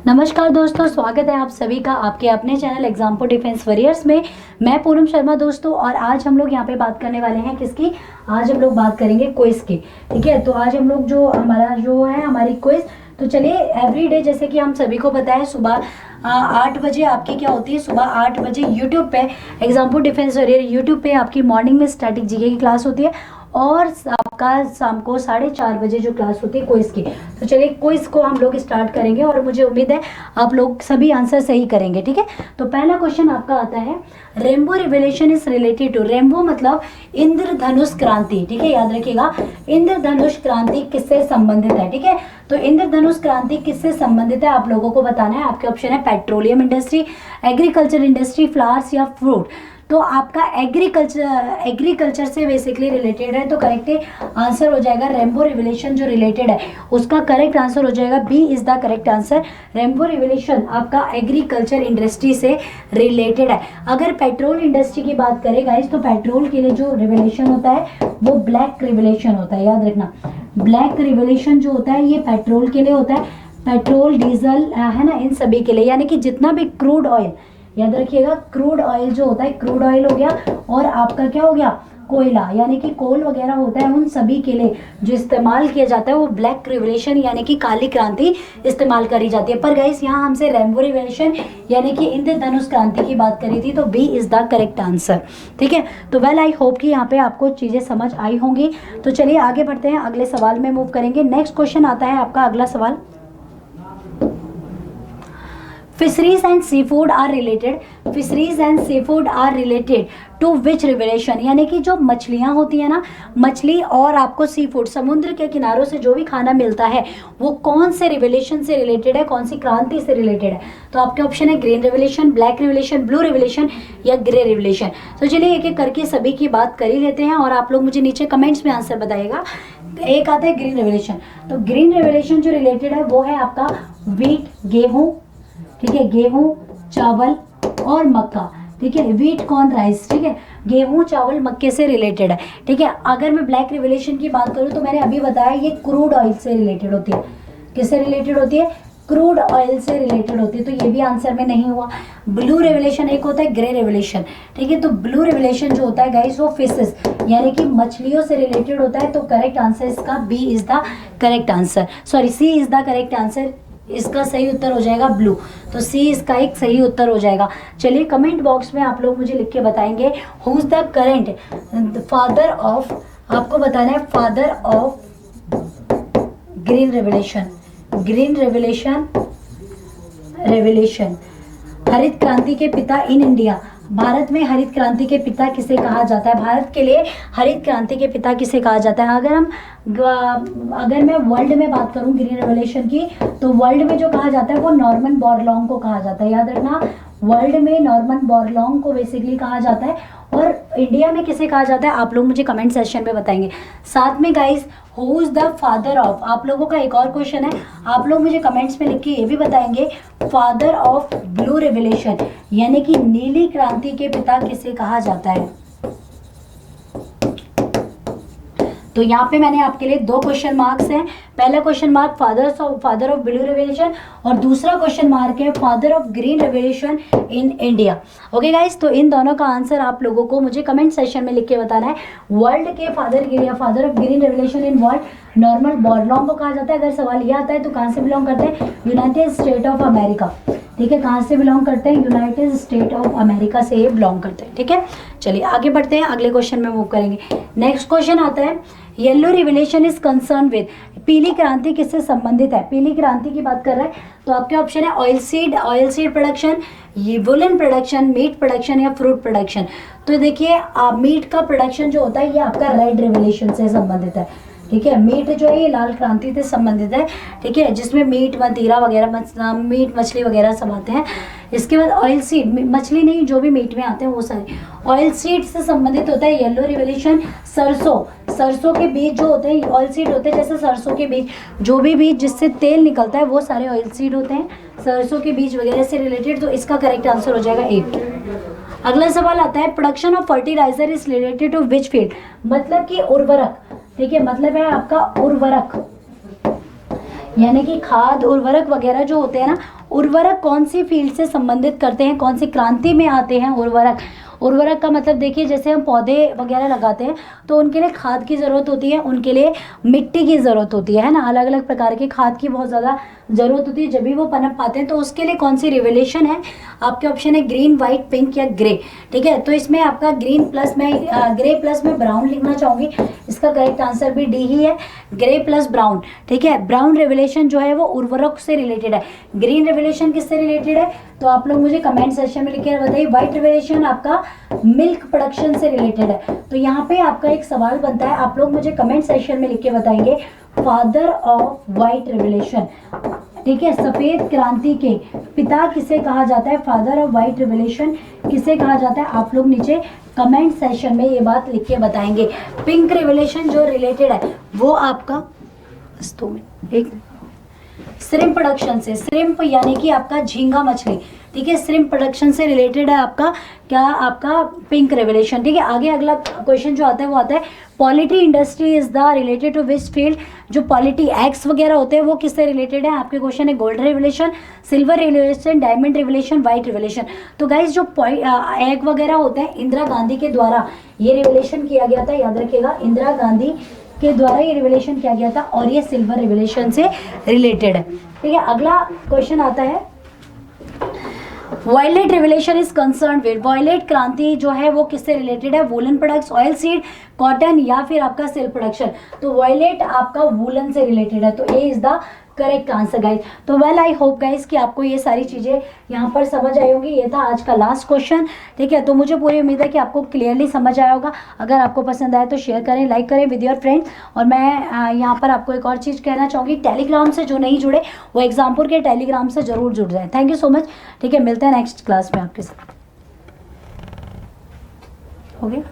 नमस्कार दोस्तों, स्वागत है आप सभी का आपके अपने channel exam for defence warriors में। मैं पूनम शर्मा दोस्तों, और आज हम लोग यहाँ पे बात करने वाले हैं किसकी। आज हम लोग बात करेंगे क्विज की। ठीक है, तो आज हम लोग जो हमारी क्विज, तो चलिए एवरीडे जैसे कि हम सभी को पता है सुबह 8 बजे आपकी क्या होती है, सुबह 8 बजे यूट्यूब पे exam for defence warrior YouTube पे आपकी मॉर्निंग में स्टैटिक जीके की क्लास होती है, और आपका शाम को 4:30 बजे जो क्लास होती है क्विज की। तो चलिए क्विज को हम लोग स्टार्ट करेंगे, और मुझे उम्मीद है आप लोग सभी आंसर सही करेंगे। ठीक है, तो पहला क्वेश्चन आपका आता है, rainbow revolution is related to. रेनबो मतलब इंद्रधनुष क्रांति। ठीक है, याद रखिएगा, इंद्रधनुष क्रांति किससे संबंधित है। ठीक है, तो इंद्रधनुष क्रांति किससे संबंधित है आप लोगों को बताना है। आपके ऑप्शन है petroleum industry, agriculture industry, flowers या फ्रूट। तो आपका एग्रीकल्चर से बेसिकली रिलेटेड है, तो करेक्ट आंसर हो जाएगा रेनबो रिवोल्यूशन जो रिलेटेड है उसका करेक्ट आंसर हो जाएगा B is the correct answer. Rainbow revolution आपका एग्रीकल्चर इंडस्ट्री से रिलेटेड है। अगर पेट्रोल इंडस्ट्री की बात करें गाइस, तो पेट्रोल के लिए जो रिवोल्यूशन होता है वो ब्लैक रिवोल्यूशन होता है। याद रखना, ब्लैक रिवोल्यूशन जो होता है ये पेट्रोल के लिए होता है, पेट्रोल डीजल है ना, इन सभी के लिए, यानी कि जितना भी क्रूड ऑयल, याद रखिएगा क्रूड ऑयल जो होता है, क्रूड ऑयल हो गया, और आपका क्या हो गया, कोयला यानी कि कोल वगैरह होता है, उन सभी के लिए जो इस्तेमाल किया जाता है वो ब्लैक रिवोल्यूशन यानी कि काली क्रांति इस्तेमाल करी जाती है। पर गाइस यहाँ हमसे रेनबो रिवोल्यूशन यानी कि इंद्रधनुष क्रांति की बात करी थी, तो B is the correct answer. ठीक है, तो वेल आई होप कि यहाँ पे आपको चीजें समझ आई होंगी। तो चलिए आगे बढ़ते हैं, अगले सवाल में मूव करेंगे। नेक्स्ट क्वेश्चन आता है आपका अगला सवाल, fisheries and sea food are related. Fisheries and sea food are related to which revolution, यानी कि जो मछलियां होती है ना, मछली और आपको सी फूड, समुद्र के किनारों से जो भी खाना मिलता है वो कौन से रिवोल्यूशन से रिलेटेड है, कौन सी क्रांति से रिलेटेड है। तो आपके ऑप्शन है green revolution, black revolution, blue revolution या ग्रे रिवोल्यूशन। तो चलिए एक एक करके सभी की बात कर ही लेते हैं, और आप लोग मुझे नीचे कमेंट्स में आंसर बताइएगा। एक आता है ग्रीन रिवोल्यूशन, तो ग्रीन रिवोल्यूशन जो रिलेटेड है वो है आपका व्हीट, गेहूं, ठीक है, गेहूं, चावल और मक्का। ठीक है, व्हीट, कॉर्न, राइस। ठीक है, गेहूं, चावल, मक्के से रिलेटेड है। ठीक है, अगर मैं ब्लैक रिवोल्यूशन की बात करूं तो मैंने अभी बताया ये क्रूड ऑयल से रिलेटेड होती है। किससे रिलेटेड होती है, क्रूड ऑयल से रिलेटेड होती है, तो ये भी आंसर में नहीं हुआ। ब्लू रिवोल्यूशन एक होता है ग्रे रिवोल्यूशन। ठीक है, तो ब्लू रिवोल्यूशन जो होता है गाइस वो फिशेस यानी कि मछलियों से रिलेटेड होता है, तो करेक्ट आंसर इसका B is the correct answer, sorry C is the correct answer. इसका सही उत्तर हो जाएगा ब्लू, तो सी इसका एक सही उत्तर हो जाएगा। चलिए कमेंट बॉक्स में आप लोग मुझे लिख के बताएंगे who is the current father of, आपको बताना है father of green revolution. Green revolution, revolution, हरित क्रांति के पिता इन इंडिया। भारत में हरित क्रांति के पिता किसे कहा जाता है, भारत के लिए हरित क्रांति के पिता किसे कहा जाता है। अगर मैं वर्ल्ड में बात करूं ग्रीन रेवोल्यूशन की, तो वर्ल्ड में जो कहा जाता है वो नॉर्मन बोरलॉन्ग को कहा जाता है। याद रखना, वर्ल्ड में नॉर्मन बोरलॉन्ग को बेसिकली कहा जाता है, और इंडिया में किसे कहा जाता है आप लोग मुझे कमेंट सेक्शन में बताएंगे। साथ में guys who is the father of, आप लोगों का एक और क्वेश्चन है, आप लोग मुझे कमेंट्स में लिख के ये भी बताएंगे फादर ऑफ ब्लू रेवोल्यूशन यानी कि नीली क्रांति के पिता किसे कहा जाता है। तो यहाँ पे मैंने आपके लिए 2 क्वेश्चन मार्क्स हैं। पहला question mark father of blue revolution, और दूसरा क्वेश्चन मार्क है father of green revolution in India. Okay guys, तो इन दोनों का आंसर आप लोगों को मुझे कमेंट सेक्शन में लिख के बताना है। वर्ल्ड के father of green revolution in world Norman Borlaug को कहा जाता है। अगर सवाल ये आता है तो कहाँ से बिलोंग करते हैं, यूनाइटेड स्टेट ऑफ अमेरिका। ठीक है, कहाँ से बिलोंग करते हैं, यूनाइटेड स्टेट ऑफ अमेरिका से बिलोंग करते हैं। ठीक है, चलिए आगे बढ़ते हैं, अगले क्वेश्चन में मूव करेंगे। नेक्स्ट क्वेश्चन आता है, yellow revolution is concern with. पीली क्रांति किससे संबंधित है, पीली क्रांति की बात कर रहे हैं, तो आपके ऑप्शन है ऑयल सीड प्रोडक्शन, ये वुलन प्रोडक्शन, मीट प्रोडक्शन या फ्रूट प्रोडक्शन। तो देखिए मीट का प्रोडक्शन जो होता है ये आपका रेड रिवोल्यूशन से संबंधित है। ठीक है, मीट जो है ये लाल क्रांति से संबंधित है। ठीक है, जिसमें मीट, मदिरा वगैरह, मीट मछली वगैरह सब आते हैं। इसके बाद ऑयल सीड, मछली नहीं जो भी मीट में आते हैं वो सारे ऑयल सीड से संबंधित होता है येलो रिवोल्यूशन। सरसों के बीज जो होते हैं ऑयल सीड होते हैं, जैसे सरसों के बीज, जो भी बीज जिससे तेल निकलता है वो सारे ऑयल सीड होते हैं, सरसों के बीज वगैरह से रिलेटेड। तो इसका करेक्ट आंसर हो जाएगा 8। अगला सवाल आता है, production of fertiliser is related to which field, मतलब कि उर्वरक। ठीक है, मतलब है आपका उर्वरक, यानी कि खाद उर्वरक वगैरह जो होते हैं ना, उर्वरक कौन सी फील्ड से संबंधित करते हैं, कौन सी क्रांति में आते हैं उर्वरक। उर्वरक का मतलब देखिए, जैसे हम पौधे वगैरह लगाते हैं तो उनके लिए खाद की ज़रूरत होती है, उनके लिए मिट्टी की ज़रूरत होती है ना, अलग अलग प्रकार के खाद की बहुत ज़्यादा ज़रूरत होती है, जब भी वो पनप पाते हैं। तो उसके लिए कौन सी रिवोल्यूशन है, आपके ऑप्शन है ग्रीन, वाइट, पिंक या ग्रे। ठीक है, तो इसमें आपका ग्रीन प्लस में ग्रे प्लस में ब्राउन लिखना चाहूँगी। इसका करेक्ट आंसर भी डी ही है, ग्रे प्लस ब्राउन। ठीक है, ब्राउन रिवोल्यूशन जो है वो उर्वरक से रिलेटेड है, ग्रीन रिवोल्यूशन किससे रिलेटेड है, तो आप लोग मुझे कमेंट सेक्शन में लिख के बताइए। व्हाइट रिवोल्यूशन आपका मिल्क प्रोडक्शन से रिलेटेड है। तो यहाँ पे आपका एक सवाल बनता है, आप लोग मुझे कमेंट सेक्शन में लिख के बताएंगे, फादर ऑफ व्हाइट रिवोल्यूशन। ठीक है, सफेद क्रांति के पिता किसे कहा जाता है, फादर ऑफ व्हाइट रिवोल्यूशन किसे कहा जाता है, आप लोग नीचे कमेंट सेक्शन में ये बात लिख के बताएंगे। पिंक रिवोल्यूशन जो रिलेटेड है वो आपका एक श्रिम्प प्रोडक्शन से, श्रिम्प यानी कि आपका झींगा मछली। ठीक है, श्रिम्प प्रोडक्शन से रिलेटेड है आपका क्या, आपका पिंक रिवोल्यूशन। ठीक है, आगे अगला क्वेश्चन जो आता है वो आता है, poultry industry is the related to which field. जो पॉलिटी एग्स वगैरह होते हैं वो किससे रिलेटेड है, आपके क्वेश्चन है gold revolution, silver revolution, diamond revolution, white revolution. तो गाइज जो एग वगैरह होते हैं, इंदिरा गांधी के द्वारा ये रिवोल्यूशन किया गया था, याद रखिएगा, इंदिरा गांधी के द्वारा ये रिवोल्यूशन किया गया था और ये सिल्वर रिवोल्यूशन से रिलेटेड है। ठीक है, अगला क्वेश्चन आता है, violet revolution is concern with, violet क्रांति जो है वो किससे रिलेटेड है, woollen products, oil seed, cotton या फिर आपका सिल्क प्रोडक्शन। तो वायलेट आपका वूलन से रिलेटेड है, तो A is the correct answer guys. तो वेल आई होप गाइज कि आपको ये सारी चीज़ें यहाँ पर समझ आई होंगी। ये था आज का लास्ट क्वेश्चन। ठीक है, तो मुझे पूरी उम्मीद है कि आपको क्लियरली समझ आया होगा। अगर आपको पसंद आए तो शेयर करें, लाइक करें विद योर फ्रेंड्स। और मैं यहाँ पर आपको एक और चीज़ कहना चाहूँगी, टेलीग्राम से जो नहीं जुड़े वो एग्जामपुर के टेलीग्राम से जरूर जुड़ जाए। Thank you so much. ठीक है, मिलते हैं नेक्स्ट क्लास में आपके साथ। हो गया।